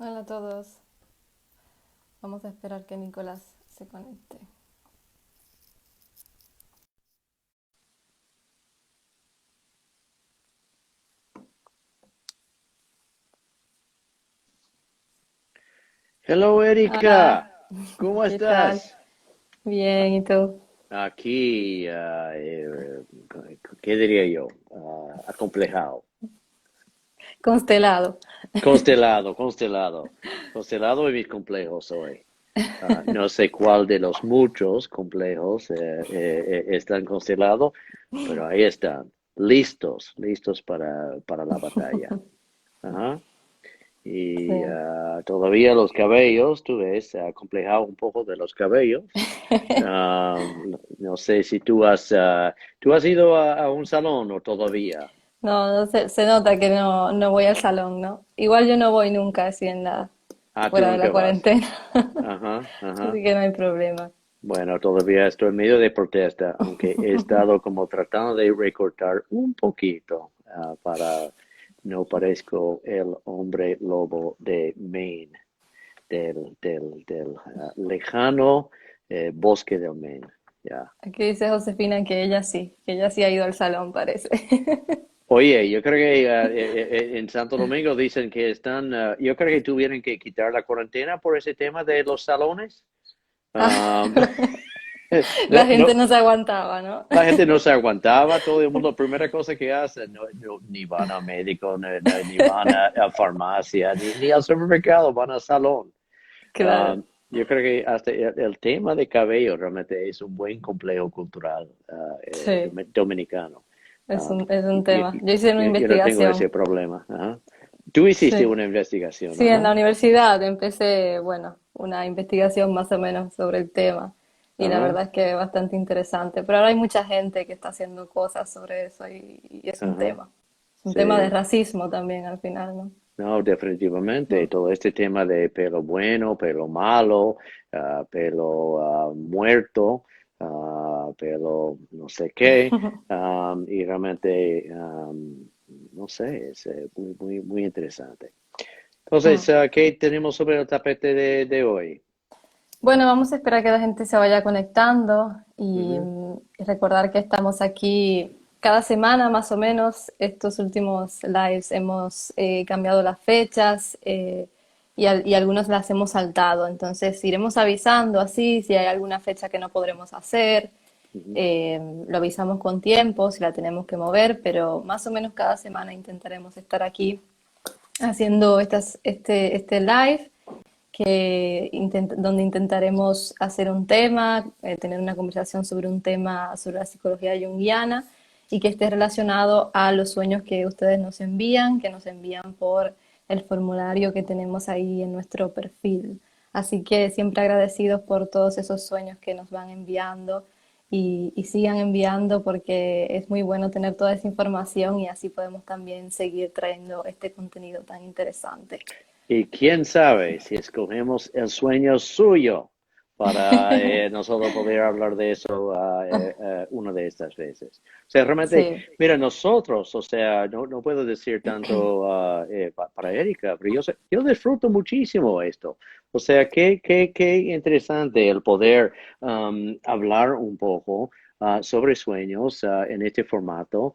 Hola a todos. Vamos a esperar que Nicolás se conecte. Hello, Hola, Erika. ¿Cómo ¿qué tal? estás? Bien, ¿y tú? Aquí, ¿qué diría yo? Acomplejado. Constelado. Constelado y mis complejos hoy. No sé cuál de los muchos complejos están constelados, pero ahí están, listos para la batalla. Ajá. Y Sí. todavía los cabellos, tú ves, acomplejado un poco de los cabellos. No sé si tú has ido a un salón o todavía. No, no se nota que no voy al salón, ¿no? Igual yo no voy nunca así en Tú fuera de la nunca vas. cuarentena, Ajá, ajá. así que no hay problema. Bueno, todavía estoy en medio de protesta, aunque he estado como tratando de recortar un poquito para no parezco el hombre lobo de Maine, del lejano bosque del Maine. Ya. Aquí dice Josefina que ella sí ha ido al salón, parece. Oye, yo creo que en Santo Domingo dicen que yo creo que tuvieron que quitar la cuarentena por ese tema de los salones. Um, La no, gente no, no se aguantaba, ¿no? la gente no se aguantaba, todo el mundo, la primera cosa que hace, ni van a médico, ni van a farmacia, ni al supermercado, van al salón. Claro, Yo creo que hasta el tema de cabello realmente es un buen complejo cultural sí, dominicano. Um, es un yo, tema. Yo hice una yo no tengo ese investigación. problema. Ajá. Tú hiciste Sí. una investigación, Sí, en ajá, la universidad empecé, bueno, una investigación más o menos sobre el tema y la ajá, verdad es que es bastante interesante. Pero ahora hay mucha gente que está haciendo cosas sobre eso y es un ajá, tema. Es un tema de sí. racismo también al final, ¿no? No, definitivamente. Mm. Todo este tema de pelo bueno, pelo malo, pelo muerto, pelo no sé qué, y realmente, no sé, es muy interesante. Entonces, Mm. ¿qué tenemos sobre el tapete de hoy? Bueno, vamos a esperar que la gente se vaya conectando Ujú, y recordar que estamos aquí cada semana más o menos. Estos últimos lives hemos cambiado las fechas y algunos las hemos saltado. Entonces iremos avisando así si hay alguna fecha que no podremos hacer. ujú. eh, lo avisamos con tiempo si la tenemos que mover, pero más o menos cada semana intentaremos estar aquí haciendo este live donde intentaremos hacer un tema, tener una conversación sobre un tema sobre la psicología junguiana y que esté relacionado a los sueños que ustedes nos envían, que nos envían por el formulario que tenemos ahí en nuestro perfil. Así que siempre agradecidos por todos esos sueños que nos van enviando y sigan enviando porque es muy bueno tener toda esa información y así podemos también seguir trayendo este contenido tan interesante. Y quién sabe si escogemos el sueño suyo para nosotros poder hablar de eso una de estas veces. O sea, realmente, Sí. mira, nosotros, o sea, no puedo decir tanto para Erika, pero yo disfruto muchísimo esto. O sea, qué interesante el poder hablar un poco sobre sueños en este formato.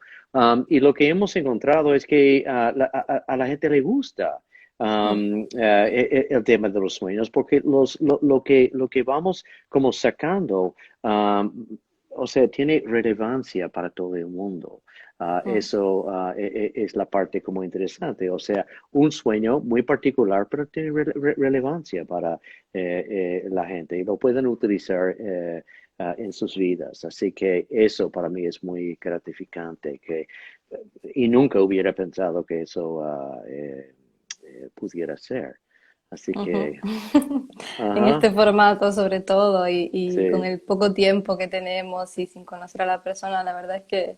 Y lo que hemos encontrado es que a la gente le gusta el tema de los sueños, porque lo que vamos como sacando, o sea, tiene relevancia para todo el mundo. Eso es la parte como interesante, o sea, un sueño muy particular, pero tiene relevancia para la gente y lo pueden utilizar en sus vidas. Así que eso para mí es muy gratificante, y nunca hubiera pensado que eso pudiera ser. Así Ujú. que, En ajá, este formato sobre todo y con sí. el poco tiempo que tenemos y sin conocer a la persona, la verdad es que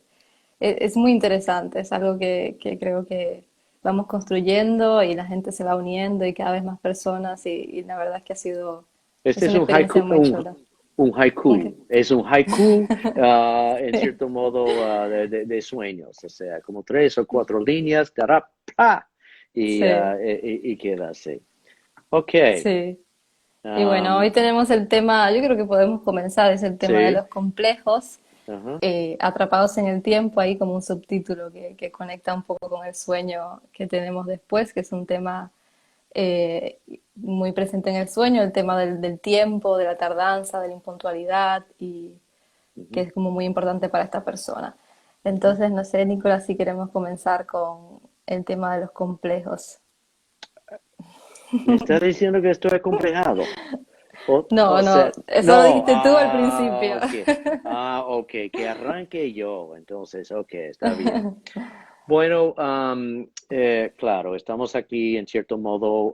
es muy interesante, es algo que creo que vamos construyendo y la gente se va uniendo y cada vez más personas y la verdad es que Este es es una experiencia muy chula. un Ok. haiku. Es un haiku, en cierto modo, de sueños. O sea, como tres o cuatro líneas, tará, pa, Sí, y queda así. Ok. Sí. Y bueno, um, hoy tenemos el tema, yo creo que podemos comenzar, es el tema de sí. los complejos, Ajá. atrapados en el tiempo, ahí como un subtítulo que conecta un poco con el sueño que tenemos después, que es un tema eh, muy presente en el sueño, el tema del tiempo, de la tardanza, de la impuntualidad, y que Ujú, es como muy importante para esta persona. ujú. Entonces, no sé, Nicolás, si queremos comenzar con el tema de los complejos. ¿Me está diciendo que estoy acomplejado? No, O sea, no, eso lo no, dijiste tú al principio. ok, que arranque yo, entonces, ok, está bien. Bueno, claro, estamos aquí en cierto modo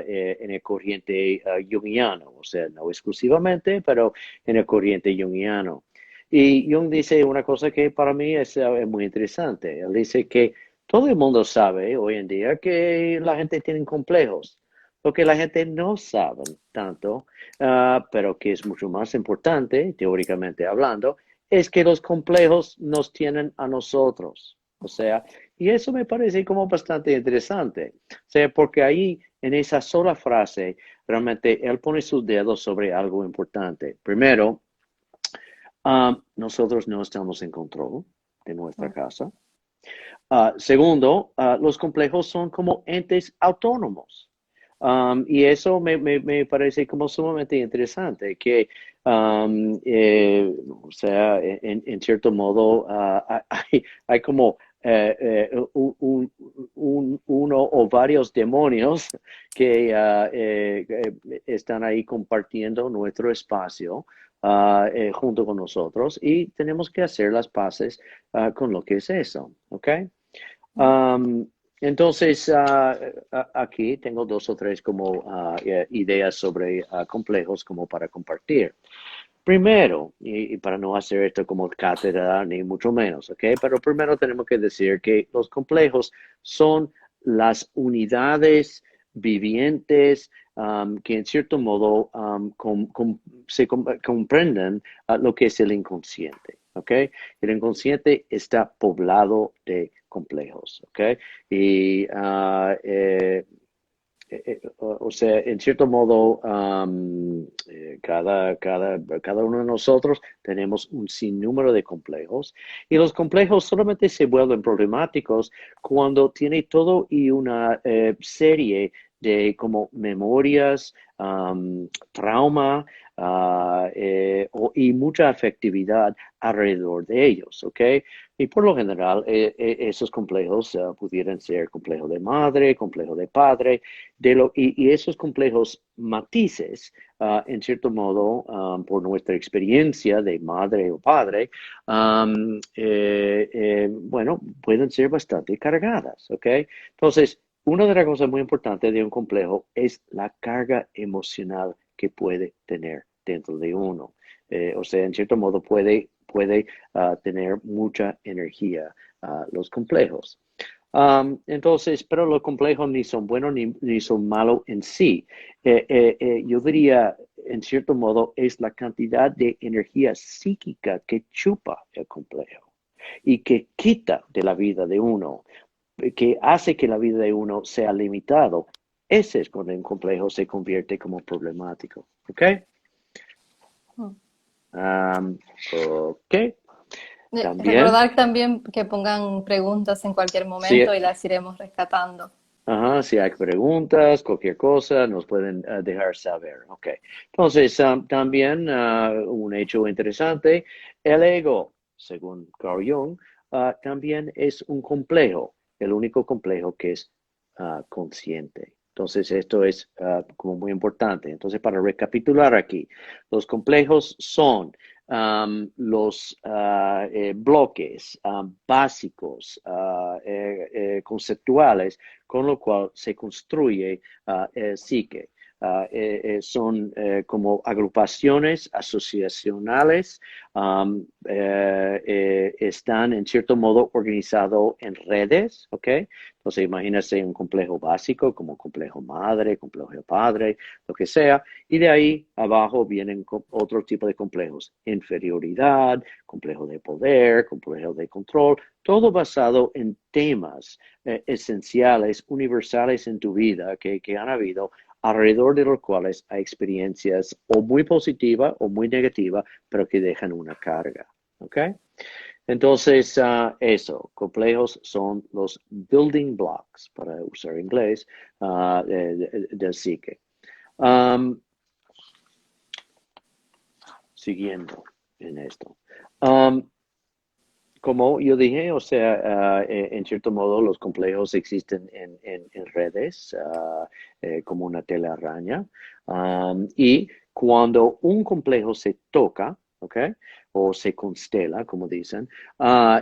en el corriente junguiano, o sea, no exclusivamente, pero en el corriente junguiano. Y Jung dice una cosa que para mí es muy interesante. Él dice que todo el mundo sabe hoy en día que la gente tiene complejos. Lo que la gente no sabe tanto, pero que es mucho más importante, teóricamente hablando, es que los complejos nos tienen a nosotros. O sea, y eso me parece como bastante interesante. O sea, porque ahí, en esa sola frase, realmente él pone sus dedos sobre algo importante. Primero, nosotros no estamos en control de nuestra casa. Segundo, los complejos son como entes autónomos. Y eso me parece como sumamente interesante, que, o sea, en cierto modo, hay como uno o varios demonios que están ahí compartiendo nuestro espacio junto con nosotros y tenemos que hacer las paces con lo que es eso, ¿ok? Um, entonces, aquí tengo dos o tres como ideas sobre complejos como para compartir. Primero, y para no hacer esto como cátedra ni mucho menos, ¿ok? Pero primero tenemos que decir que los complejos son las unidades vivientes que en cierto modo comprenden lo que es el inconsciente, ¿ok? El inconsciente está poblado de complejos, ¿ok? Y o sea, en cierto modo, cada uno de nosotros tenemos un sinnúmero de complejos y los complejos solamente se vuelven problemáticos cuando tiene todo y una serie de como memorias, trauma y mucha afectividad alrededor de ellos, ¿ok? Y por lo general, esos complejos pudieran ser complejo de madre, complejo de padre, y esos complejos matices, en cierto modo, por nuestra experiencia de madre o padre, bueno, pueden ser bastante cargadas, ¿ok? Entonces, una de las cosas muy importantes de un complejo es la carga emocional que puede tener dentro de uno. O sea, en cierto modo puede tener mucha energía los complejos. Entonces, pero los complejos ni son buenos ni son malos en sí. Yo diría, en cierto modo, es la cantidad de energía psíquica que chupa el complejo y que quita de la vida de uno, que hace que la vida de uno sea limitado. Ese es cuando un complejo se convierte como problemático. ¿Ok? Um, ok. También, Recordar también que pongan preguntas en cualquier sí. momento y las iremos rescatando. Ajá, si hay preguntas, cualquier cosa, nos pueden dejar saber. Ok. Entonces, también un hecho interesante, el ego, según Carl Jung, también es un complejo, el único complejo que es consciente. Entonces, esto es como muy importante. Entonces, para recapitular aquí, los complejos son los bloques básicos, conceptuales, con lo cual se construye el psique. Son como agrupaciones asociacionales, están en cierto modo organizados en redes, ¿ok? Entonces imagínense un complejo básico como complejo madre, complejo padre, lo que sea, y de ahí abajo vienen otro tipo de complejos, inferioridad, complejo de poder, complejo de control, todo basado en temas esenciales, universales en tu vida que han habido alrededor de los cuales hay experiencias o muy positivas o muy negativas, pero que dejan una carga. ¿Ok? Entonces, eso, complejos son los building blocks, para usar inglés, del psique. Um, Siguiendo en esto. Um, Como yo dije, o sea, en cierto modo los complejos existen en redes, como una telaraña. Y cuando un complejo se toca, ¿ok? O se constela, como dicen,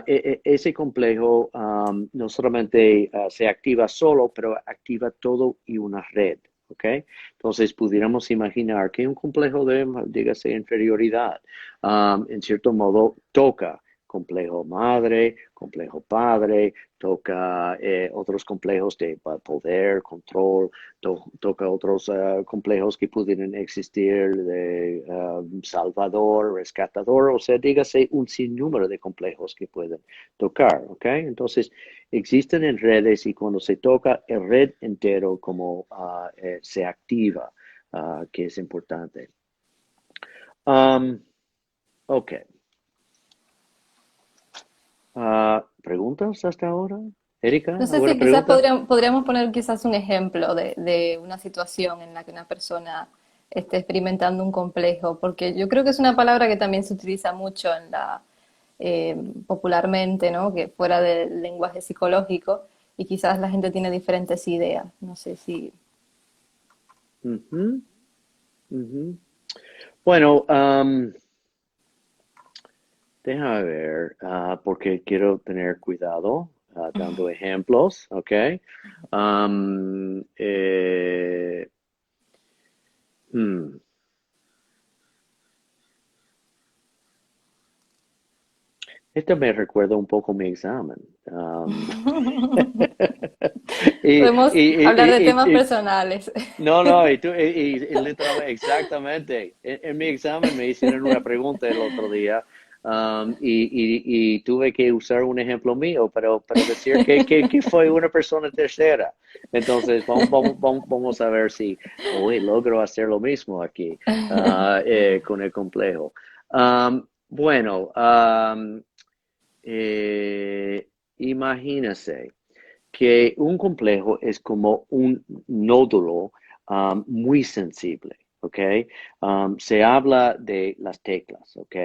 ese complejo no solamente se activa solo, pero activa todo y una red. ¿Ok? Entonces pudiéramos imaginar que un complejo de, dígase, inferioridad, en cierto modo toca complejo madre, complejo padre, toca otros complejos de poder, control, toca otros complejos que pudieran existir de salvador, rescatador, o sea, dígase un sinnúmero de complejos que pueden tocar, ¿ok? Entonces, existen en redes y cuando se toca el red entero como se activa, que es importante. Ok. ¿Preguntas hasta ahora? Erika, No sé ¿alguna si quizás pregunta? podríamos poner quizás un ejemplo de una situación en la que una persona esté experimentando un complejo, porque yo creo que es una palabra que también se utiliza mucho en popularmente, ¿no? Que fuera del lenguaje psicológico y quizás la gente tiene diferentes ideas. No sé si... Ujú, ujú. Bueno, déjame ver, porque quiero tener cuidado dando ejemplos, ¿ok? Um, eh, hmm. Esto me recuerda un poco mi examen. y, y, Podemos hablar de y, temas y, y- personales. no, no, y literalmente, exactamente. En mi examen me hicieron una pregunta el otro día, y tuve que usar un ejemplo mío, pero decir que fue una persona tercera. Entonces, vamos a ver si hoy logro hacer lo mismo aquí, con el complejo. Bueno, imagínese que un complejo es como un nódulo muy sensible, ¿ok? Se habla de las teclas, ¿ok?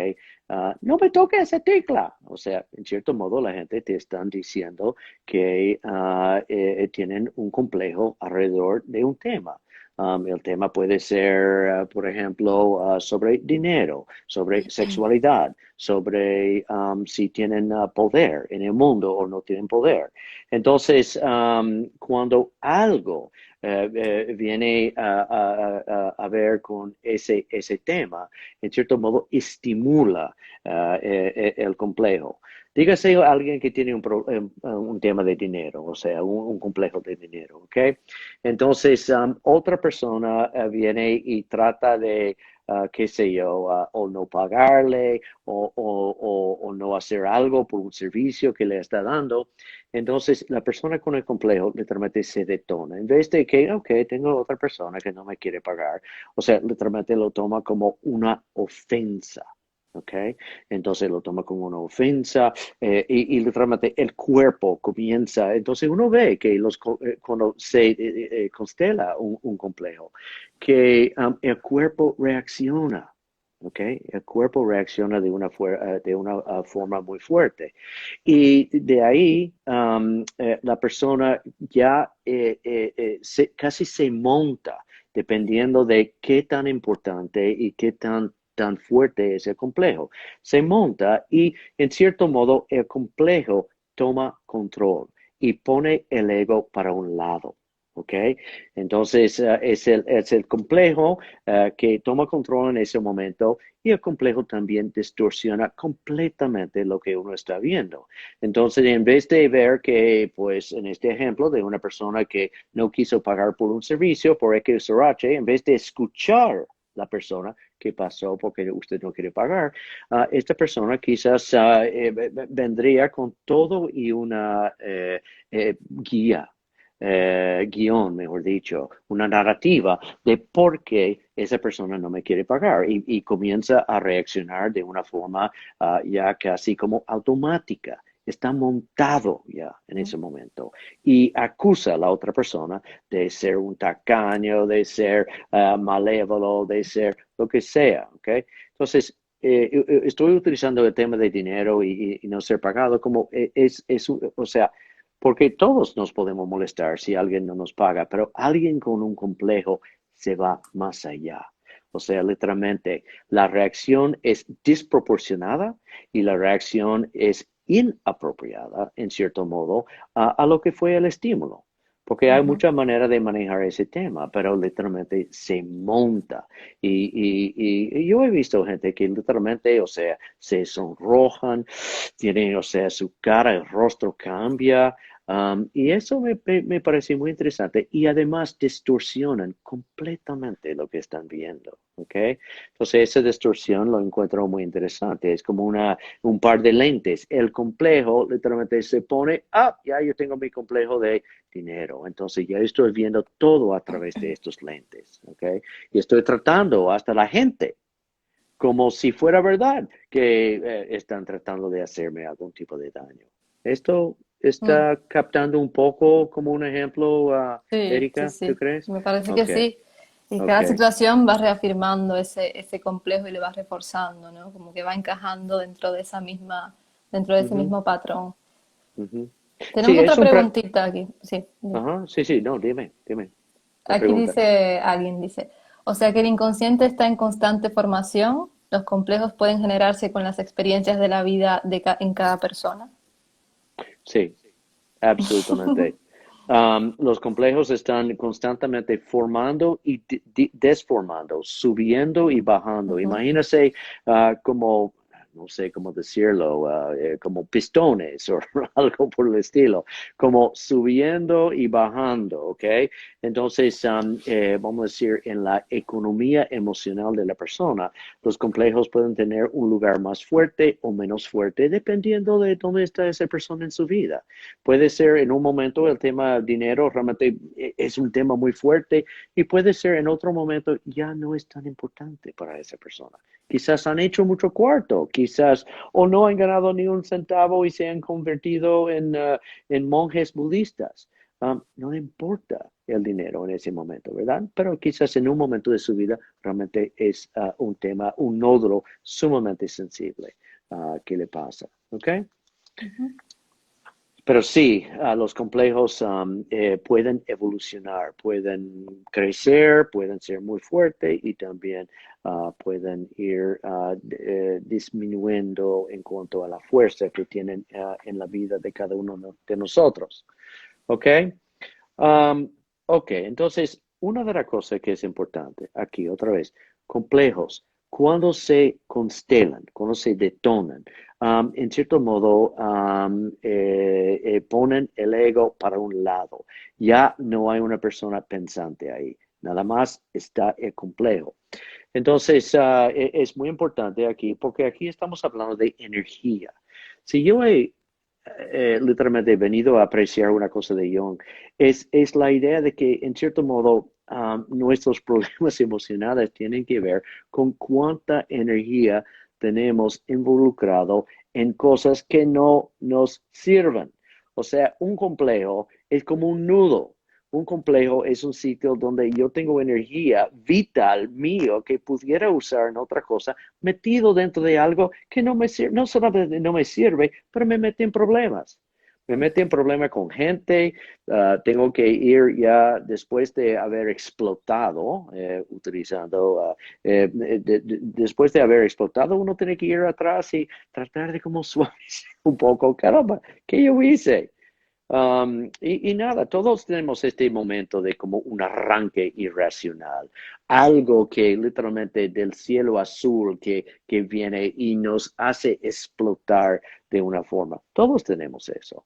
No me toque esa tecla. O sea, en cierto modo la gente te están diciendo que tienen un complejo alrededor de un tema. El tema puede ser, por ejemplo, sobre dinero, sobre sexualidad, sobre si tienen poder en el mundo o no tienen poder. Entonces, cuando algo viene a ver con ese tema, en cierto modo estimula el complejo. Dígase a alguien que tiene un tema de dinero, o sea, un complejo de dinero, ¿ok? Entonces, otra persona viene y trata de, qué sé yo, o no pagarle o no hacer algo por un servicio que le está dando. Entonces, la persona con el complejo literalmente se detona. En vez de que, ok, tengo otra persona que no me quiere pagar, o sea, literalmente lo toma como una ofensa. ¿Ok? Entonces lo toma como una ofensa, y literalmente el cuerpo comienza. Entonces uno ve que cuando se constela un complejo, que el cuerpo reacciona. ¿Ok? El cuerpo reacciona de una forma muy fuerte. Y de ahí la persona ya casi se monta, dependiendo de qué tan importante y qué tan fuerte es el complejo. Se monta y en cierto modo el complejo toma control y pone el ego para un lado. ¿Ok? Entonces es el complejo que toma control en ese momento, y el complejo también distorsiona completamente lo que uno está viendo. Entonces, en vez de ver que, pues, en este ejemplo de una persona que no quiso pagar por un servicio por X o H, en vez de escuchar la persona que pasó porque usted no quiere pagar, esta persona quizás vendría con todo y una guía. guión, mejor dicho, una narrativa de por qué esa persona no me quiere pagar y comienza a reaccionar de una forma ya casi como automática. Está montado ya en ese momento y acusa a la otra persona de ser un tacaño, de ser malévolo, de ser lo que sea, ¿ok? Entonces, estoy utilizando el tema de dinero y no ser pagado como o sea, porque todos nos podemos molestar si alguien no nos paga, pero alguien con un complejo se va más allá. O sea, literalmente, la reacción es desproporcionada y la reacción es inapropiada, en cierto modo, a lo que fue el estímulo. Porque hay Ujú. muchas maneras de manejar ese tema, pero literalmente se monta. Y yo he visto gente que literalmente, o sea, se sonrojan, tienen, o sea, su cara, el rostro cambia. Y eso me parece muy interesante y además distorsionan completamente lo que están viendo, ¿ok? Entonces esa distorsión lo encuentro muy interesante, es como un par de lentes, el complejo literalmente se pone, ya yo tengo mi complejo de dinero, entonces ya estoy viendo todo a través de estos lentes, ¿ok? Y estoy tratando hasta la gente como si fuera verdad que están tratando de hacerme algún tipo de daño. Esto Mm. está captando un poco como un ejemplo, Sí, sí, Erika, ¿tú sí, crees? me parece que Ok, sí. Y ok. cada situación va reafirmando ese complejo y lo va reforzando, ¿no? Como que va encajando dentro de ese Ujú, mismo patrón. ujú. Sí, Tenemos otra preguntita aquí. Sí, dime. Ajá, sí, sí, no, dime, la Aquí pregunta. dice alguien, dice, o sea que el inconsciente está en constante formación, los complejos pueden generarse con las experiencias de la vida en cada persona. Sí, absolutamente. Los complejos están constantemente formando y desformando, subiendo y bajando. Ujú, Imagínese como, no sé cómo decirlo, como pistones o algo por el estilo, como subiendo y bajando, ¿ok? Entonces, vamos a decir, en la economía emocional de la persona, los complejos pueden tener un lugar más fuerte o menos fuerte, dependiendo de dónde está esa persona en su vida. Puede ser en un momento el tema dinero realmente es un tema muy fuerte y puede ser en otro momento ya no es tan importante para esa persona. Quizás han hecho mucho cuarto, quizás o no han ganado ni un centavo y se han convertido en monjes budistas. No le importa el dinero en ese momento, ¿verdad? Pero quizás en un momento de su vida realmente es un tema, un nódulo sumamente sensible que le pasa, ¿ok? ujú, Pero sí, los complejos pueden evolucionar, pueden crecer, pueden ser muy fuertes y también pueden ir disminuyendo en cuanto a la fuerza que tienen en la vida de cada uno de nosotros. ¿Ok? Um, ok, entonces, una de las cosas que es importante aquí, otra vez, complejos, cuando se constelan, cuando se detonan, en cierto modo, ponen el ego para un lado. Ya no hay una persona pensante ahí, nada más está el complejo. Entonces, es muy importante aquí, porque aquí estamos hablando de energía. Si yo he literalmente he venido a apreciar una cosa de Jung, es la idea de que en cierto modo nuestros problemas emocionales tienen que ver con cuánta energía tenemos involucrado en cosas que no nos sirven. O sea, un complejo es como un nudo. Un complejo es un sitio donde yo tengo energía vital mío que pudiera usar en otra cosa metido dentro de algo que no me sirve, no solamente no me sirve, pero me mete en problemas. Me mete en problemas con gente, tengo que ir ya después de haber explotado, después de haber explotado, uno tiene que ir atrás y tratar de como suavizar un poco, caramba, ¿qué yo hice? Y nada, todos tenemos este momento de como un arranque irracional, algo que literalmente del cielo azul que viene y nos hace explotar de una forma. Todos tenemos eso.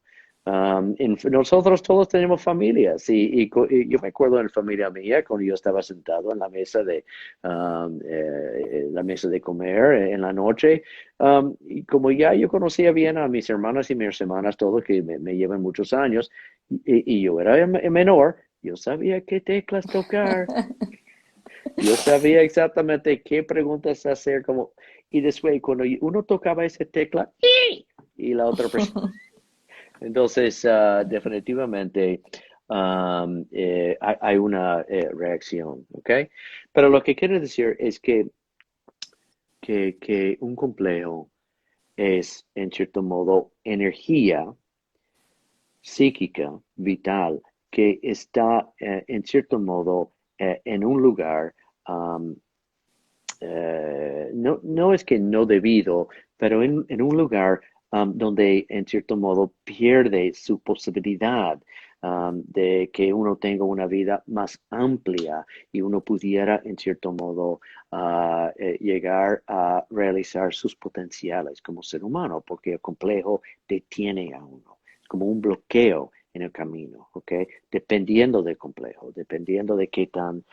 Nosotros todos tenemos familias y yo me acuerdo en la familia mía cuando yo estaba sentado en la mesa de comer en la noche, y como ya yo conocía bien a mis hermanas y mis hermanas, todos que me llevan muchos años, y yo era el menor, yo sabía qué teclas tocar, yo sabía exactamente qué preguntas hacer, y después cuando uno tocaba esa tecla, y la otra persona. Entonces, definitivamente hay una reacción, ¿ok? Pero lo que quiero decir es que un complejo es, en cierto modo, energía psíquica, vital, que está, en cierto modo, en un lugar, um, no es que no debido, pero en un lugar donde en cierto modo pierde su posibilidad de que uno tenga una vida más amplia y uno pudiera en cierto modo llegar a realizar sus potenciales como ser humano, porque el complejo detiene a uno, es como un bloqueo en el camino, ¿ok? Dependiendo del complejo, dependiendo de qué tan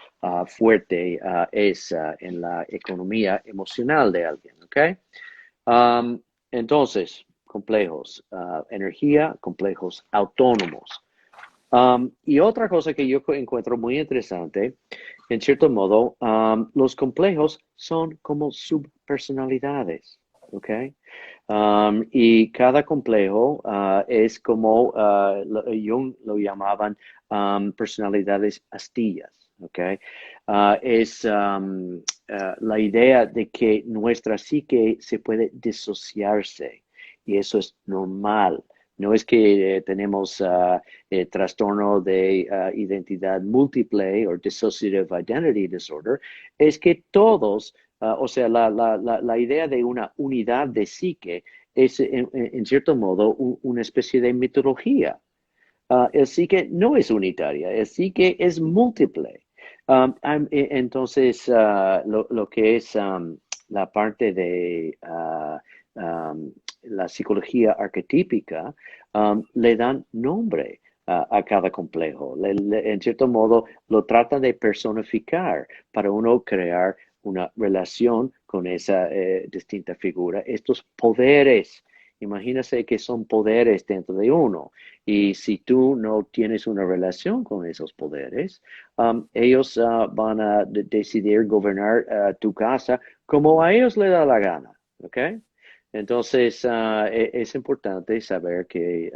fuerte es en la economía emocional de alguien, ¿ok? Um, entonces, complejos, energía, complejos autónomos. Y otra cosa que yo encuentro muy interesante, en cierto modo, los complejos son como subpersonalidades, ¿ok? Y cada complejo es como Jung lo llamaban personalidades astillas, ¿ok? Es la idea de que nuestra psique se puede disociarse y eso es normal. No es que tenemos trastorno de identidad múltiple o dissociative identity disorder, es que todos o sea, la idea de una unidad de psique es, en cierto modo, una especie de mitología. El psique no es unitaria, el psique es múltiple. Entonces, lo que es la parte de la psicología arquetípica, le dan nombre a cada complejo. En cierto modo, lo tratan de personificar para uno crear una relación con esa distinta figura. Estos poderes, imagínese que son poderes dentro de uno. Y si tú no tienes una relación con esos poderes, ellos van a decidir gobernar tu casa como a ellos les da la gana. ¿Ok? Entonces, es importante saber que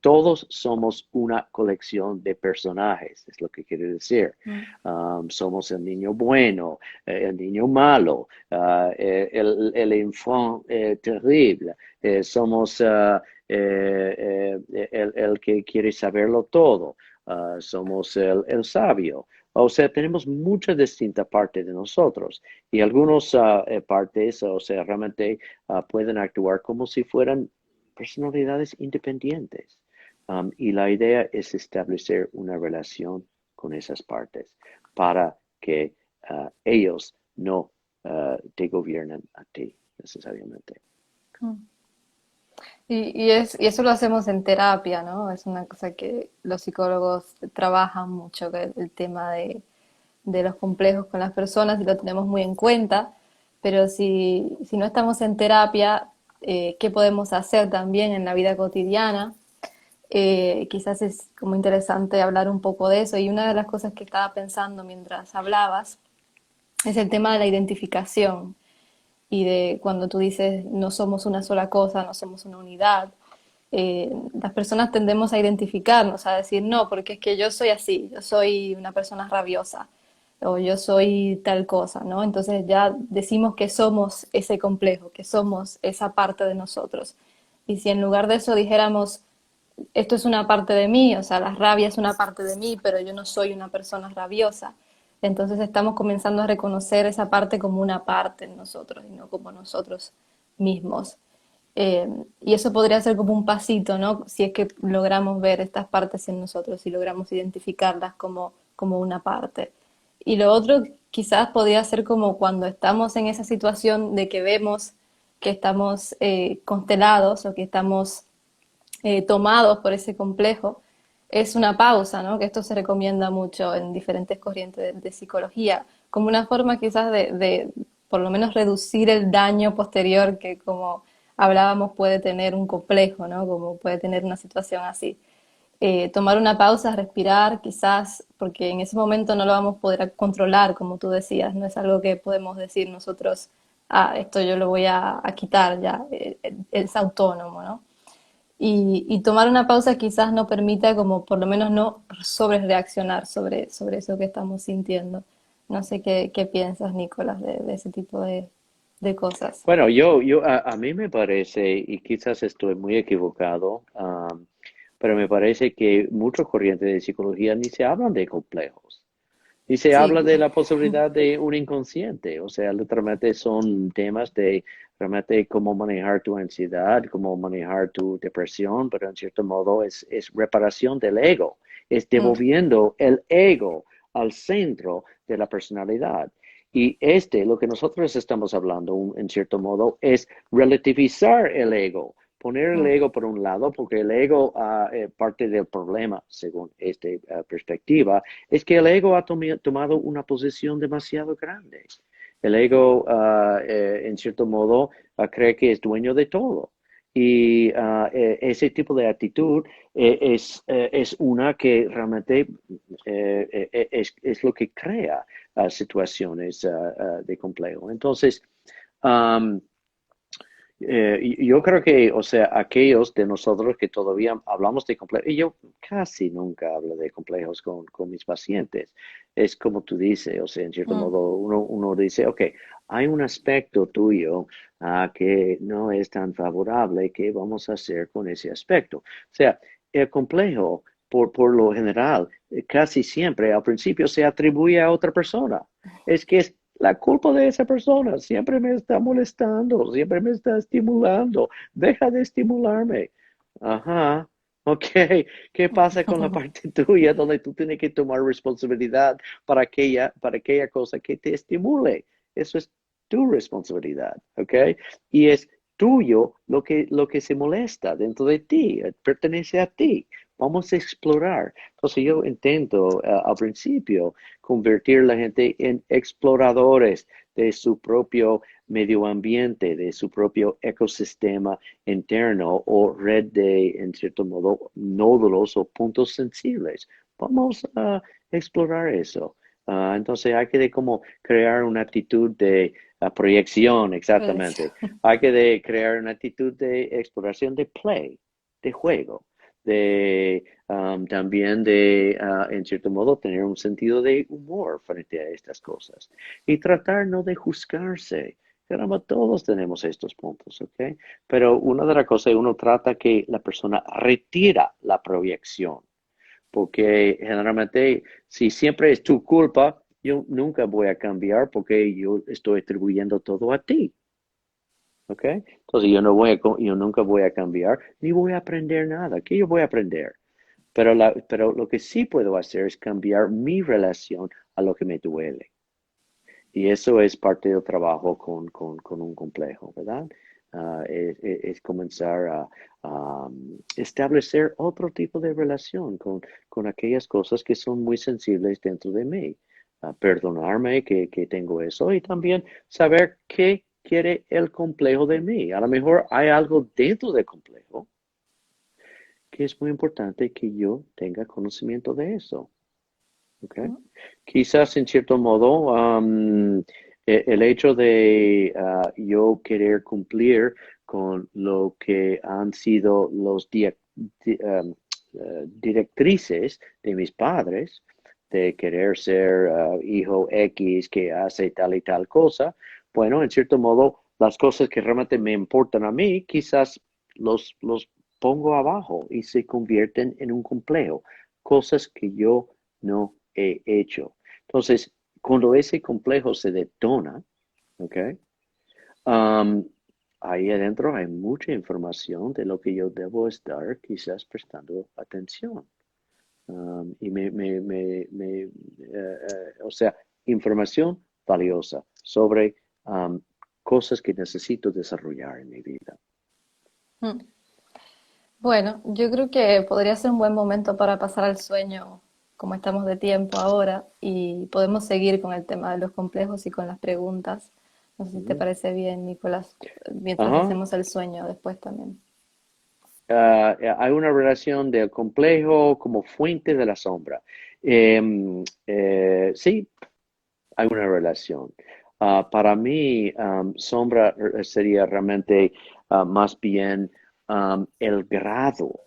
todos somos una colección de personajes, es lo que quiere decir. Mm. Somos el niño bueno, el niño malo, el enfant terrible, somos el que quiere saberlo todo, somos el sabio. O sea, tenemos muchas distintas partes de nosotros y algunas partes, o sea, realmente pueden actuar como si fueran personalidades independientes. Y la idea es establecer una relación con esas partes para que ellos no te gobiernen a ti necesariamente. Mm. Y eso lo hacemos en terapia, ¿no? Es una cosa que los psicólogos trabajan mucho, que el tema de los complejos con las personas y lo tenemos muy en cuenta, pero si no estamos en terapia, ¿qué podemos hacer también en la vida cotidiana? Quizás es como interesante hablar un poco de eso y una de las cosas que estaba pensando mientras hablabas es el tema de la identificación y de cuando tú dices no somos una sola cosa, no somos una unidad. Las personas tendemos a identificarnos, a decir no, porque es que yo soy así, yo soy una persona rabiosa o yo soy tal cosa, ¿no? Entonces ya decimos que somos ese complejo, que somos esa parte de nosotros. Y si en lugar de eso dijéramos, esto es una parte de mí, o sea, la rabia es una parte de mí, pero yo no soy una persona rabiosa. Entonces estamos comenzando a reconocer esa parte como una parte en nosotros y no como nosotros mismos. Y eso podría ser como un pasito, ¿no? Si es que logramos ver estas partes en nosotros y logramos identificarlas como una parte. Y lo otro quizás podría ser como cuando estamos en esa situación de que vemos que estamos constelados o que estamos tomados por ese complejo, es una pausa, ¿no? Que esto se recomienda mucho en diferentes corrientes de psicología, como una forma quizás de por lo menos reducir el daño posterior que, como hablábamos, puede tener un complejo, ¿no? Como puede tener una situación así. Tomar una pausa, respirar, quizás, porque en ese momento no lo vamos a poder controlar, como tú decías, no es algo que podemos decir nosotros, ah, esto yo lo voy a quitar ya, es autónomo, ¿no? Y tomar una pausa quizás no permita como por lo menos no sobre reaccionar sobre eso que estamos sintiendo. No sé qué piensas, Nicolás, de ese tipo de cosas. Bueno, a mí me parece, y quizás estoy muy equivocado, pero me parece que muchas corrientes de psicología ni se hablan de complejos. Y se Sí, habla de la posibilidad de un inconsciente, o sea, literalmente son temas de realmente cómo manejar tu ansiedad, cómo manejar tu depresión, pero en cierto modo es reparación del ego, es mm, devolviendo el ego al centro de la personalidad. Y lo que nosotros estamos hablando, en cierto modo, es relativizar el ego, poner el mm, ego por un lado, porque el ego, parte del problema, según esta perspectiva, es que el ego ha tomado una posición demasiado grande. El ego, en cierto modo, cree que es dueño de todo. Y ese tipo de actitud es una que realmente es lo que crea situaciones de complejo. Entonces, um, yo creo que, o sea, aquellos de nosotros que todavía hablamos de complejos, y yo casi nunca hablo de complejos con mis pacientes, es como tú dices, o sea, en cierto mm, modo uno dice, ok, hay un aspecto tuyo que no es tan favorable, ¿qué vamos a hacer con ese aspecto? O sea, el complejo, por lo general, casi siempre al principio se atribuye a otra persona. Es que es la culpa de esa persona siempre me está molestando, siempre me está estimulando. Deja de estimularme. Ajá. Ok, ¿qué pasa con la parte tuya donde tú tienes que tomar responsabilidad para aquella cosa que te estimule? Eso es tu responsabilidad, ¿ok? Y es tuyo lo que se molesta dentro de ti, pertenece a ti. Vamos a explorar. Entonces yo intento al principio convertir a la gente en exploradores de su propio medio ambiente, de su propio ecosistema interno o red de, en cierto modo, nódulos o puntos sensibles. Vamos a explorar eso. Entonces hay que de como crear una actitud de proyección, pues, exactamente. Hay que de crear una actitud de exploración de play, de juego, de también de, en cierto modo, tener un sentido de humor frente a estas cosas y tratar no de juzgarse. Caramba, todos tenemos estos puntos, ¿ok? Pero una de las cosas, uno trata que la persona retira la proyección, porque generalmente, si siempre es tu culpa, yo nunca voy a cambiar porque yo estoy atribuyendo todo a ti. ¿Ok? Entonces yo nunca voy a cambiar ni voy a aprender nada. ¿Qué yo voy a aprender? Pero lo que sí puedo hacer es cambiar mi relación a lo que me duele. Y eso es parte del trabajo con un complejo, ¿verdad? Es comenzar a establecer otro tipo de relación con aquellas cosas que son muy sensibles dentro de mí. Perdonarme que tengo eso y también saber qué quiere el complejo de mí. A lo mejor hay algo dentro del complejo que es muy importante que yo tenga conocimiento de eso. Okay. Quizás en cierto modo el hecho de yo querer cumplir con lo que han sido los directrices de mis padres, de querer ser hijo X que hace tal y tal cosa, bueno, en cierto modo las cosas que realmente me importan a mí, quizás los pongo abajo y se convierten en un complejo, cosas que yo no he hecho. Entonces, cuando ese complejo se detona, ¿ok? Um, ahí adentro hay mucha información de lo que yo debo estar quizás prestando atención. Y o sea, información valiosa sobre cosas que necesito desarrollar en mi vida. Mm. Bueno, yo creo que podría ser un buen momento para pasar al sueño, como estamos de tiempo ahora, y podemos seguir con el tema de los complejos y con las preguntas. No sé si te Ujú. parece bien, Nicolás, mientras Ajá. hacemos el sueño después también. Hay una relación del complejo como fuente de la sombra. Sí, hay una relación. Para mí, sombra sería realmente más bien el grado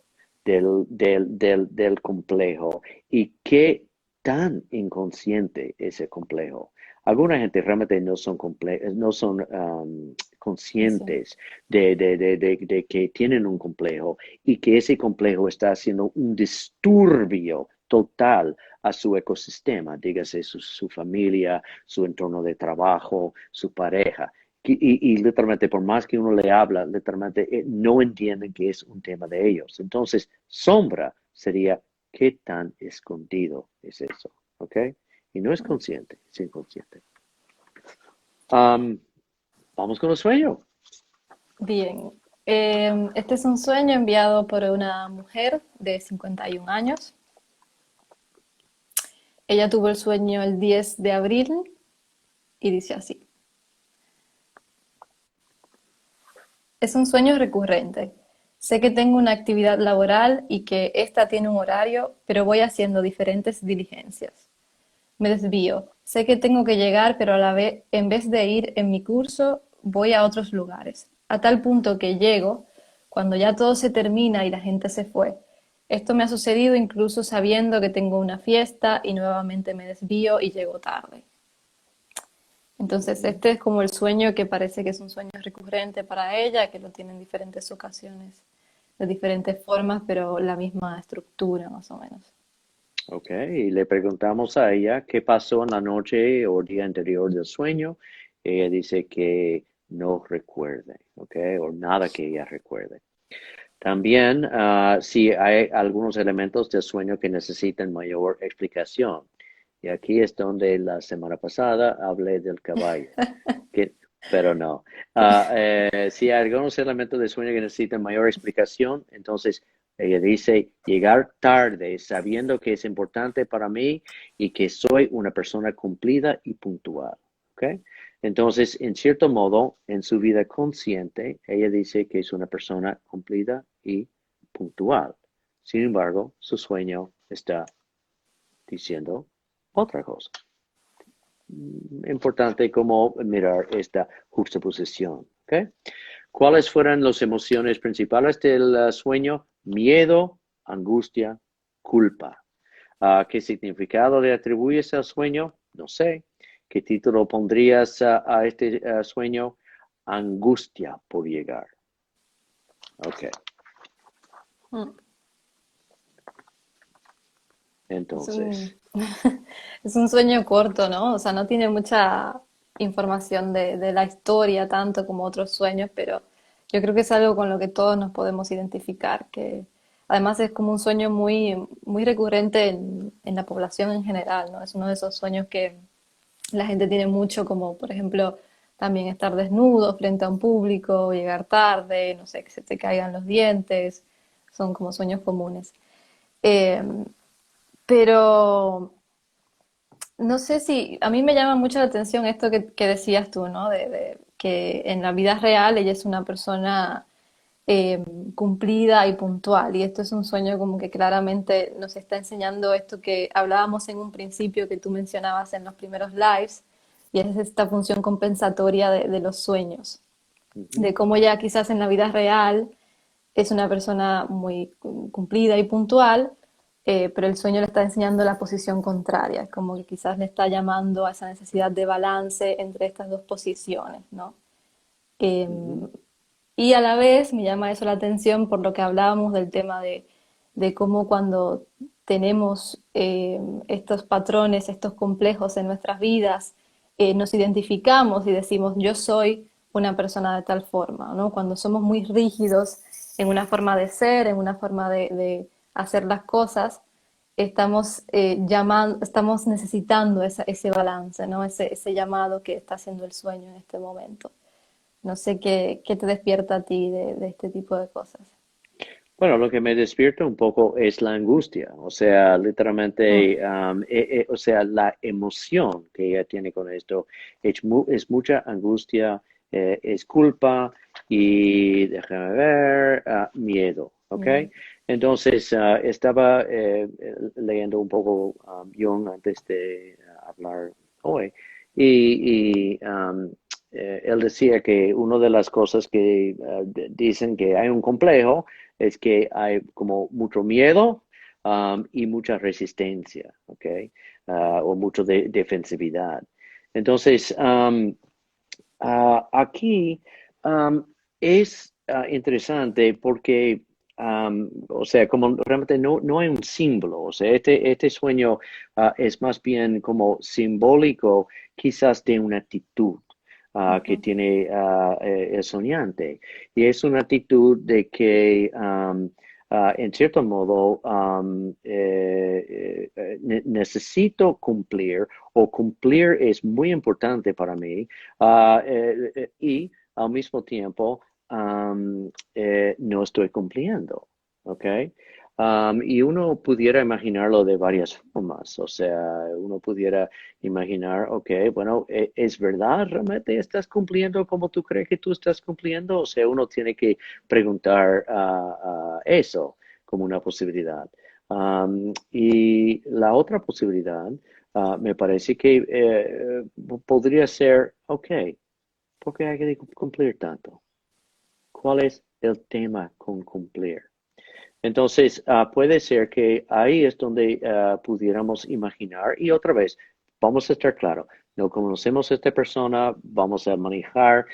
del complejo y qué tan inconsciente es el complejo. Alguna gente realmente no son Consciente. conscientes de que tienen un complejo y que ese complejo está haciendo un disturbio total a su ecosistema, dígase su familia, su entorno de trabajo, su pareja. Y literalmente, por más que uno le habla, literalmente no entienden que es un tema de ellos. Entonces, sombra sería qué tan escondido es eso, ¿ok? Y no es consciente, es inconsciente. Um, Vamos con el sueño. Bien, este es un sueño enviado por una mujer de 51 años. Ella tuvo el sueño el 10 de abril y dice así. Es un sueño recurrente. Sé que tengo una actividad laboral y que esta tiene un horario, pero voy haciendo diferentes diligencias. Me desvío. Sé que tengo que llegar, pero a la vez, en vez de ir en mi curso, voy a otros lugares. A tal punto que llego cuando ya todo se termina y la gente se fue. Esto me ha sucedido incluso sabiendo que tengo una fiesta y nuevamente me desvío y llego tarde. Entonces, este es como el sueño que parece que es un sueño recurrente para ella, que lo tiene en diferentes ocasiones, de diferentes formas, pero la misma estructura más o menos. Ok, y le preguntamos a ella qué pasó en la noche o día anterior del sueño. Ella dice que no recuerde, ok, o nada que ella recuerde. También, si hay algunos elementos del sueño que necesitan mayor explicación. Y aquí es donde la semana pasada hablé del caballo, que, pero no. Si hay algunos elementos del sueño que necesitan mayor explicación, entonces ella dice llegar tarde sabiendo que es importante para mí y que soy una persona cumplida y puntual. ¿Ok? Entonces, en cierto modo, en su vida consciente, ella dice que es una persona cumplida y puntual. Sin embargo, su sueño está diciendo otra cosa. Importante como mirar esta juxtaposición. ¿Okay? ¿Cuáles fueron las emociones principales del sueño? Miedo, angustia, culpa. ¿Qué significado le atribuyes al sueño? No sé. ¿Qué título pondrías a este sueño? Angustia por llegar. Ok. Mm. Es un, Entonces, es un sueño corto, ¿no? O sea, no tiene mucha información de la historia tanto como otros sueños, pero yo creo que es algo con lo que todos nos podemos identificar, que además es como un sueño muy recurrente en la población en general, ¿no? Es uno de esos sueños que la gente tiene mucho, como por ejemplo también estar desnudo frente a un público, llegar tarde, no sé, que se te caigan los dientes, son como sueños comunes. Eh, pero no sé si, a mí me llama mucho la atención esto que decías tú, ¿no? De que en la vida real ella es una persona eh, cumplida y puntual. Y esto es un sueño como que claramente nos está enseñando esto que hablábamos en un principio, que tú mencionabas en los primeros lives, y es esta función compensatoria de los sueños, uh-huh, de cómo ya quizás en la vida real es una persona muy cumplida y puntual, pero el sueño le está enseñando la posición contraria, como que quizás le está llamando a esa necesidad de balance entre estas dos posiciones, ¿no? Eh, uh-huh, y a la vez me llama eso la atención por lo que hablábamos del tema de cómo cuando tenemos estos patrones, estos complejos en nuestras vidas, nos identificamos y decimos yo soy una persona de tal forma, ¿no? Cuando somos muy rígidos en una forma de ser, en una forma de hacer las cosas, estamos llamando, estamos necesitando ese balance, ¿no? Ese llamado que está haciendo el sueño en este momento. No sé qué te despierta a ti de este tipo de cosas. Bueno, lo que me despierta un poco es la angustia, o sea, Mm, literalmente, o sea, la emoción que ella tiene con esto es mucha angustia, es culpa y, déjame ver, miedo, ¿ok? bien. Entonces, estaba leyendo un poco Jung antes de hablar hoy y él decía que una de las cosas que dicen que hay un complejo es que hay como mucho miedo y mucha resistencia, ¿ok? O mucho de defensividad. Entonces, aquí um, es interesante porque, o sea, como realmente no hay un símbolo, o sea, este sueño es más bien como simbólico quizás de una actitud que Ujú. tiene el soñante. Y es una actitud de que, en cierto modo, necesito cumplir o cumplir es muy importante para mí y al mismo tiempo no estoy cumpliendo, ¿ok? Y uno pudiera imaginarlo de varias formas, o sea, uno pudiera imaginar, ok, bueno, ¿es verdad realmente estás cumpliendo como tú crees que tú estás cumpliendo? O sea, uno tiene que preguntar eso como una posibilidad. Y la otra posibilidad me parece que podría ser, ok, ¿por qué hay que cumplir tanto? ¿Cuál es el tema con cumplir? Entonces, puede ser que ahí es donde pudiéramos imaginar, y otra vez, vamos a estar claros, no conocemos a esta persona, vamos a manejar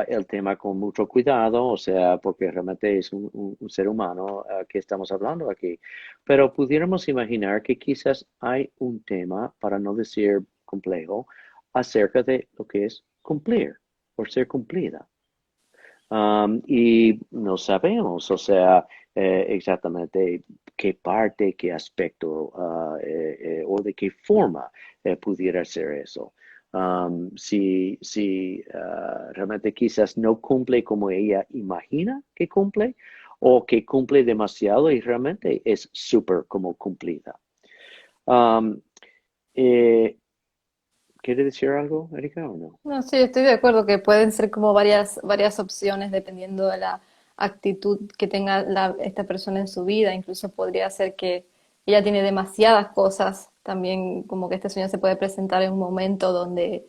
el tema con mucho cuidado, o sea, porque realmente es un ser humano que estamos hablando aquí, pero pudiéramos imaginar que quizás hay un tema, para no decir complejo, acerca de lo que es cumplir, por ser cumplida. Y no sabemos, o sea, exactamente qué parte, qué aspecto o de qué forma pudiera ser eso. Si realmente quizás no cumple como ella imagina que cumple o que cumple demasiado y realmente es súper como cumplida. Um, eh, ¿Quiere decir algo, Erika, o no? No, sí, estoy de acuerdo que pueden ser como varias opciones dependiendo de la actitud que tenga esta persona en su vida. Incluso podría ser que ella tiene demasiadas cosas. También como que este sueño se puede presentar en un momento donde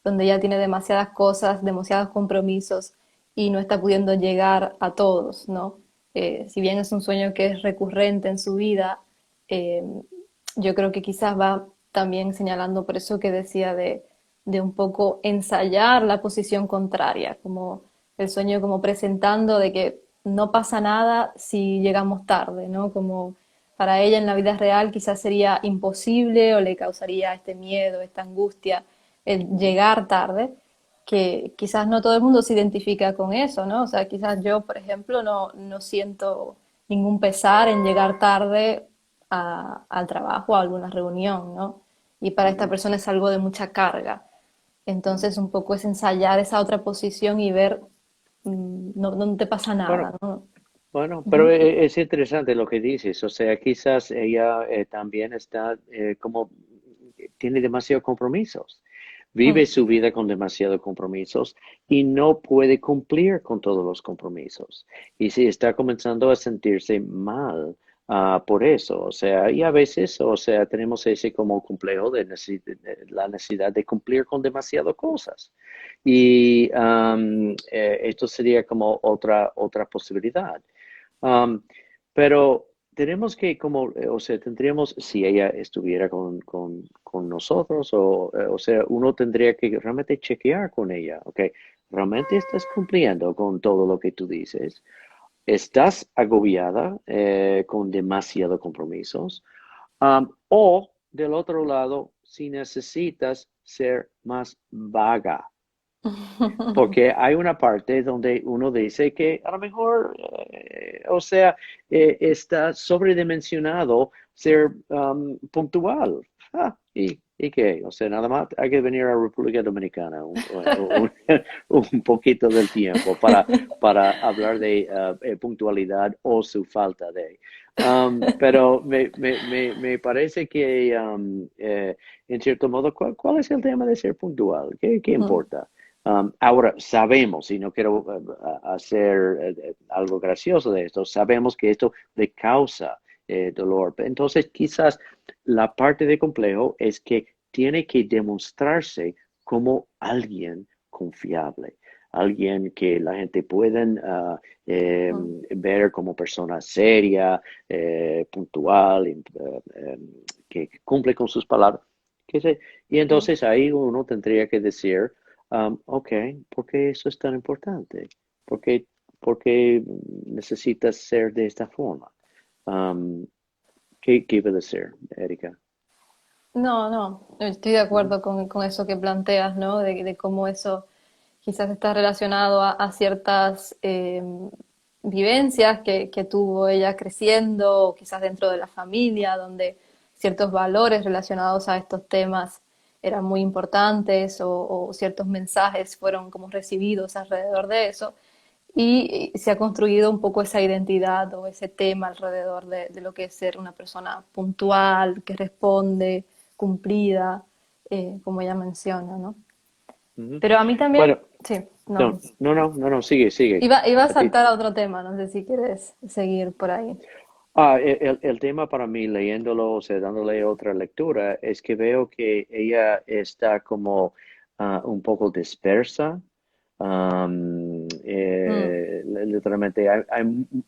ella tiene demasiadas cosas, demasiados compromisos y no está pudiendo llegar a todos, ¿no? Si bien es un sueño que es recurrente en su vida, eh, yo creo que quizás va también señalando por eso que decía de un poco ensayar la posición contraria, como el sueño como presentando de que no pasa nada si llegamos tarde, ¿no? Como para ella en la vida real quizás sería imposible o le causaría este miedo, esta angustia el llegar tarde, que quizás no todo el mundo se identifica con eso, ¿no? O sea, quizás yo, por ejemplo, no siento ningún pesar en llegar tarde al trabajo, a alguna reunión, ¿no? Y para esta Ujú, persona es algo de mucha carga. ujú. Entonces, un poco es ensayar esa otra posición y ver, no te pasa Bueno, nada, ¿no? bueno, pero Ujú, es interesante lo que dices, o sea, quizás ella también está como, tiene demasiados compromisos, vive mm, su vida con demasiados compromisos y no puede cumplir con todos los compromisos. Y si está comenzando a sentirse mal por eso, o sea, y a veces, o sea, tenemos ese como complejo de la necesidad de cumplir con demasiadas cosas. Y esto sería como otra posibilidad. Um, pero tenemos que, como, o sea, tendríamos, si ella estuviera con nosotros, o sea, uno tendría que realmente chequear con ella, ¿ok? ¿Realmente estás cumpliendo con todo lo que tú dices? ¿Estás agobiada con demasiados compromisos? O del otro lado, si necesitas ser más vaga, porque hay una parte donde uno dice que a lo mejor, o sea, está sobredimensionado ser puntual. Y ¿Y qué? O sea, nada más hay que venir a la República Dominicana un poquito del tiempo para hablar de puntualidad o su falta de. Pero me parece que, en cierto modo, ¿cuál es el tema de ser puntual? ¿Qué Mm, importa? Ahora, sabemos, y no quiero hacer algo gracioso de esto, sabemos que esto le causa dolor. Entonces, quizás la parte de complejo es que tiene que demostrarse como alguien confiable, alguien que la gente pueden mm, ver como persona seria, puntual, que cumple con sus palabras. Y mm. entonces ahí uno tendría que decir, ok, ¿por qué eso es tan importante? ¿Por qué, por qué necesitas ser de esta forma? Um, ¿qué iba a decir, Erika? No, no, estoy de ¿No? acuerdo con eso que planteas, ¿no? De cómo eso quizás está relacionado a ciertas vivencias que tuvo ella creciendo, o quizás dentro de la familia, donde ciertos valores relacionados a estos temas eran muy importantes o ciertos mensajes fueron como recibidos alrededor de eso. Y se ha construido un poco esa identidad o ese tema alrededor de lo que es ser una persona puntual, que responde, cumplida, como ella menciona, ¿no? Ujú. Pero a mí también, Bueno, sí, no. no, sigue. Iba a A ti. saltar a otro tema, no sé si quieres seguir por ahí. El tema para mí, leyéndolo, o sea, dándole otra lectura, es que veo que ella está como un poco dispersa. Mm, Literalmente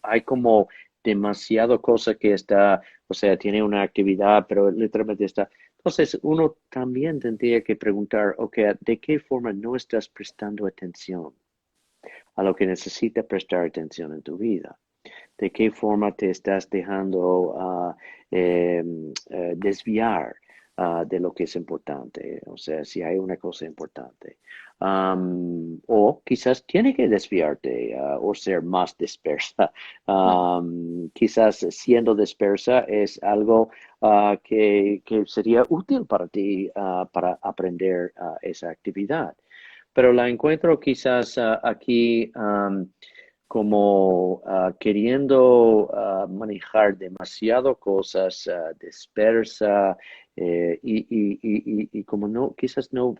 hay como demasiado cosa que está, o sea, tiene una actividad, pero literalmente está. Entonces, uno también tendría que preguntar, ok, ¿de qué forma no estás prestando atención a lo que necesita prestar atención en tu vida? ¿De qué forma te estás dejando eh, desviar de lo que es importante? O sea, si hay una cosa importante. O quizás tiene que desviarte o ser más dispersa. mm. Quizás siendo dispersa es algo que sería útil para ti para aprender esa actividad. Pero la encuentro quizás aquí como queriendo manejar demasiado cosas, dispersa y como no, quizás no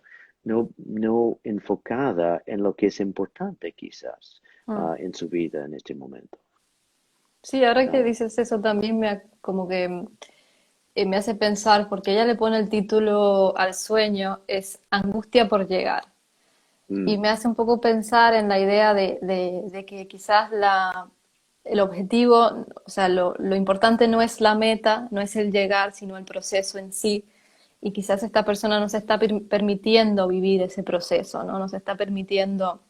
enfocada en lo que es importante quizás Mm. en su vida en este momento. Sí, ahora que Ah, dices eso también como que me hace pensar, porque ella le pone el título al sueño, es Angustia por llegar. Y mm, me hace un poco pensar en la idea de que quizás el objetivo, o sea, lo importante no es la meta, no es el llegar, sino el proceso en sí. Y quizás esta persona no se está permitiendo vivir ese proceso, ¿no? No se está permitiendo,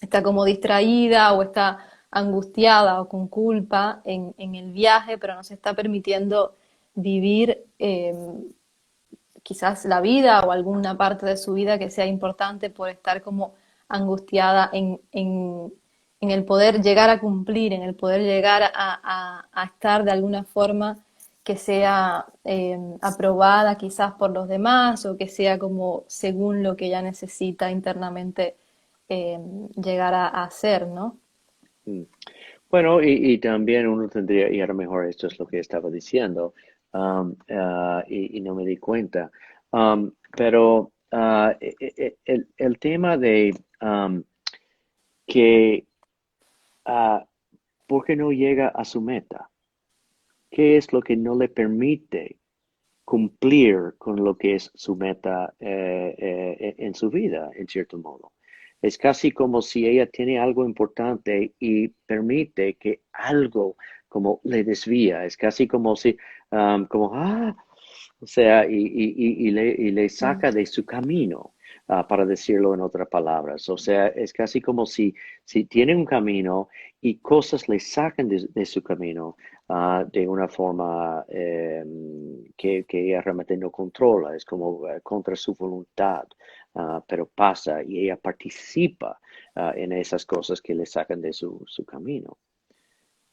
está como distraída o está angustiada o con culpa en el viaje, pero no se está permitiendo vivir quizás la vida o alguna parte de su vida que sea importante por estar como angustiada en el poder llegar a cumplir, en el poder llegar a estar de alguna forma que sea aprobada quizás por los demás o que sea como según lo que ella necesita internamente eh, llegar a hacer, ¿no? mm. Bueno, y también uno tendría, y a lo mejor esto es lo que estaba diciendo, y no me di cuenta, pero el tema de que, ah, ¿por qué no llega a su meta? ¿Qué es lo que no le permite cumplir con lo que es su meta en su vida, en cierto modo? Es casi como si ella tiene algo importante y permite que algo como le desvía. Es casi como si, o sea, y le Mm, saca de su camino, para decirlo en otras palabras. O sea, es casi como si tiene un camino y cosas le sacan de su camino de una forma que ella realmente no controla, es como contra su voluntad, pero pasa y ella participa en esas cosas que le sacan de su camino.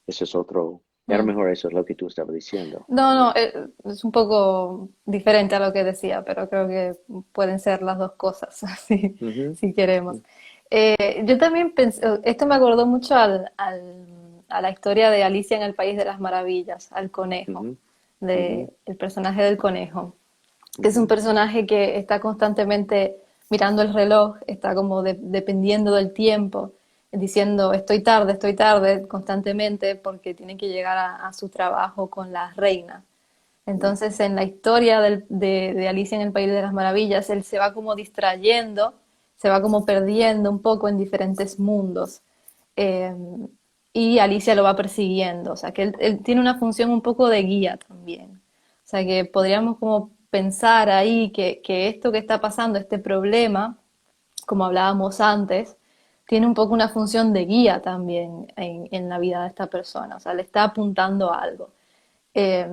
Ese es otro. Y a lo Mm. mejor eso es lo que tú estabas diciendo. No, no, es un poco diferente a lo que decía, pero creo que pueden ser las dos cosas, Ujú, si queremos. Yo también pensé, esto me acordó mucho a la historia de Alicia en el País de las Maravillas, al conejo, ujú, ujú, el personaje del conejo, que es un ujú, personaje que está constantemente mirando el reloj, está como dependiendo del tiempo, diciendo estoy tarde constantemente porque tiene que llegar a su trabajo con la reina. Entonces, en la historia de Alicia en el País de las Maravillas, él se va como distrayendo, se va como perdiendo un poco en diferentes mundos. Eh, y Alicia lo va persiguiendo. O sea, que él tiene una función un poco de guía también. O sea, que podríamos como pensar ahí que esto que está pasando, este problema, como hablábamos antes, tiene un poco una función de guía también en la vida de esta persona. O sea, le está apuntando a algo. Eh,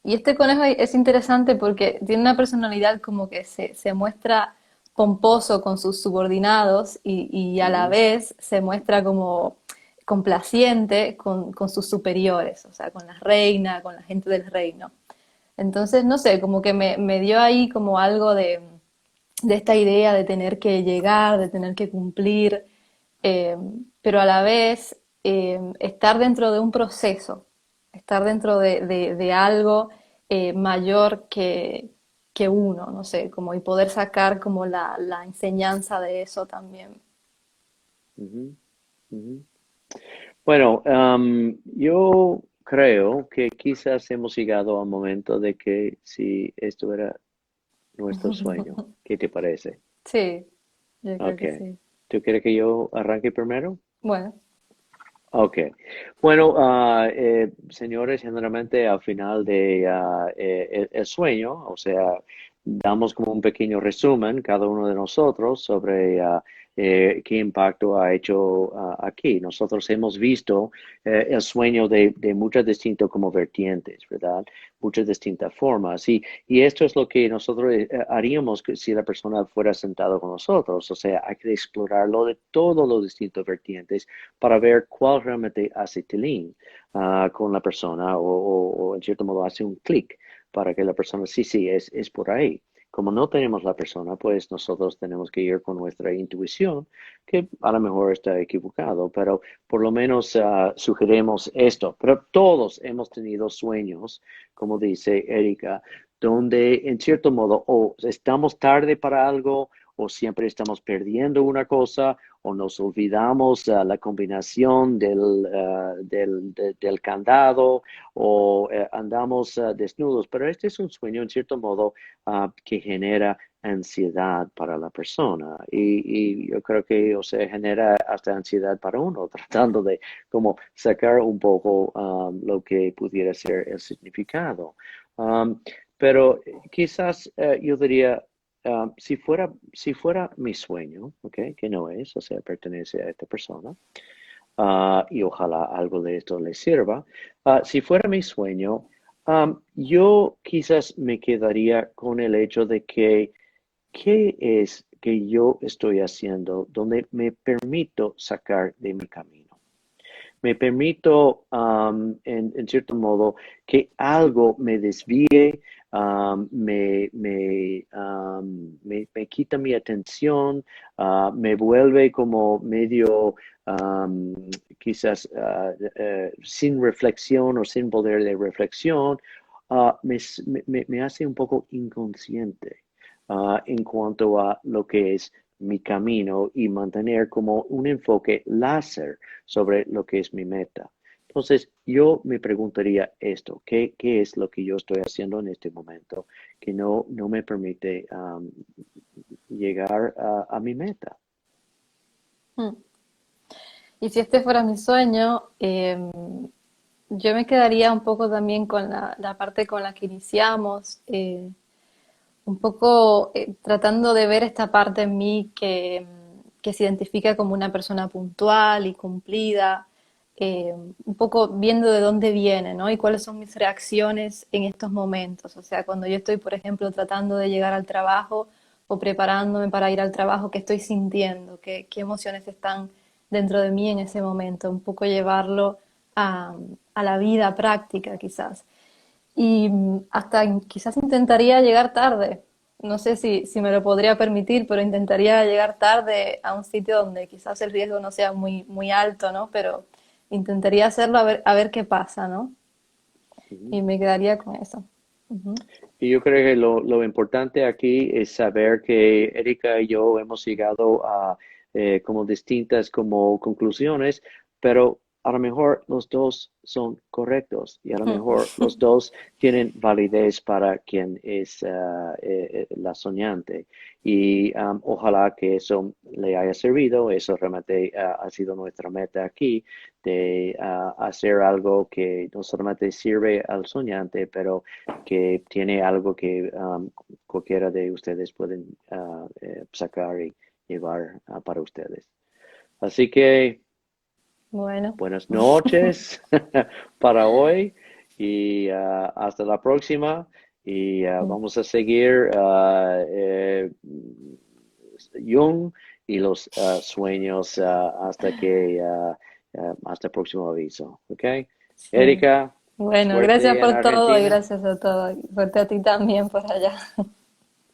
y este conejo es interesante porque tiene una personalidad como que se muestra pomposo con sus subordinados y a la ujú, vez se muestra como complaciente con sus superiores, o sea, con la reina, con la gente del reino. Entonces, no sé, como que me dio ahí como algo de esta idea de tener que llegar, de tener que cumplir, eh, pero a la vez estar dentro de un proceso, estar dentro de algo mayor que uno, no sé, como y poder sacar como la enseñanza de eso también. ujú, ujú. Bueno, yo creo que quizás hemos llegado al momento de que si esto era nuestro sueño, ¿qué te parece? Sí, yo creo Ok. que sí. ¿Tú quieres que yo arranque primero? Bueno. Ok. Bueno, señores, generalmente al final de el sueño, o sea, damos como un pequeño resumen cada uno de nosotros sobre qué impacto ha hecho aquí. Nosotros hemos visto el sueño de muchas distintas como vertientes, ¿verdad? Muchas distintas formas. Y esto es lo que nosotros haríamos si la persona fuera sentada con nosotros. O sea, hay que explorarlo de todos los distintos vertientes para ver cuál realmente hace tilín con la persona o en cierto modo hace un clic para que la persona, sí, sí, es por ahí. Como no tenemos la persona, pues nosotros tenemos que ir con nuestra intuición, que a lo mejor está equivocado, pero por lo menos sugerimos esto. Pero todos hemos tenido sueños, como dice Erika, donde en cierto modo o estamos tarde para algo o siempre estamos perdiendo una cosa o nos olvidamos la combinación del candado o andamos desnudos. Pero este es un sueño, en cierto modo, que genera ansiedad para la persona y yo creo que, o sea, genera hasta ansiedad para uno, tratando de como sacar un poco lo que pudiera ser el significado. Um, pero quizás yo diría, si fuera mi sueño, ¿ok? Que no es, o sea, pertenece a esta persona, y ojalá algo de esto le sirva. Si fuera mi sueño, yo quizás me quedaría con el hecho de que, ¿qué es que yo estoy haciendo donde me permito sacar de mi camino? Me permito, en cierto modo, que algo me desvíe, me quita mi atención, me vuelve como medio, um, quizás sin reflexión o sin poder de reflexión, me hace un poco inconsciente en cuanto a lo que es mi camino y mantener como un enfoque láser sobre lo que es mi meta. Entonces, yo me preguntaría esto, ¿qué es lo que yo estoy haciendo en este momento que no me permite llegar a mi meta? Mm. Y si este fuera mi sueño, yo me quedaría un poco también con la parte con la que iniciamos, un poco tratando de ver esta parte en mí que se identifica como una persona puntual y cumplida, un poco viendo de dónde viene, ¿no? Y cuáles son mis reacciones en estos momentos. O sea, cuando yo estoy, por ejemplo, tratando de llegar al trabajo o preparándome para ir al trabajo, ¿qué estoy sintiendo? ¿Qué emociones están dentro de mí en ese momento? Un poco llevarlo a, a la vida práctica quizás. Y hasta quizás intentaría llegar tarde. No sé si me lo podría permitir, pero intentaría llegar tarde a un sitio donde quizás el riesgo no sea muy alto, ¿no? Pero intentaría hacerlo a ver qué pasa, ¿no? Ujú. Y me quedaría con eso. Ujú. Y yo creo que lo importante aquí es saber que Erika y yo hemos llegado a como distintas como conclusiones, pero a lo mejor los dos son correctos y a lo mejor los dos tienen validez para quien es la soñante. Y ojalá que eso le haya servido. Eso realmente ha sido nuestra meta aquí, de hacer algo que no solamente sirve al soñante, pero que tiene algo que cualquiera de ustedes pueden sacar y llevar para ustedes. Así que Bueno, buenas noches para hoy y hasta la próxima. Y vamos a seguir Jung y los sueños hasta el próximo aviso. ¿Ok? sí. Erika, Bueno, gracias suerte en por todo y Argentina. gracias a todo. Suerte a ti también por allá.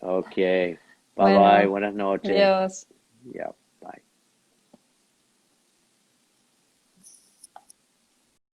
Ok, bye bye, Bueno, buenas noches. adiós. Ya.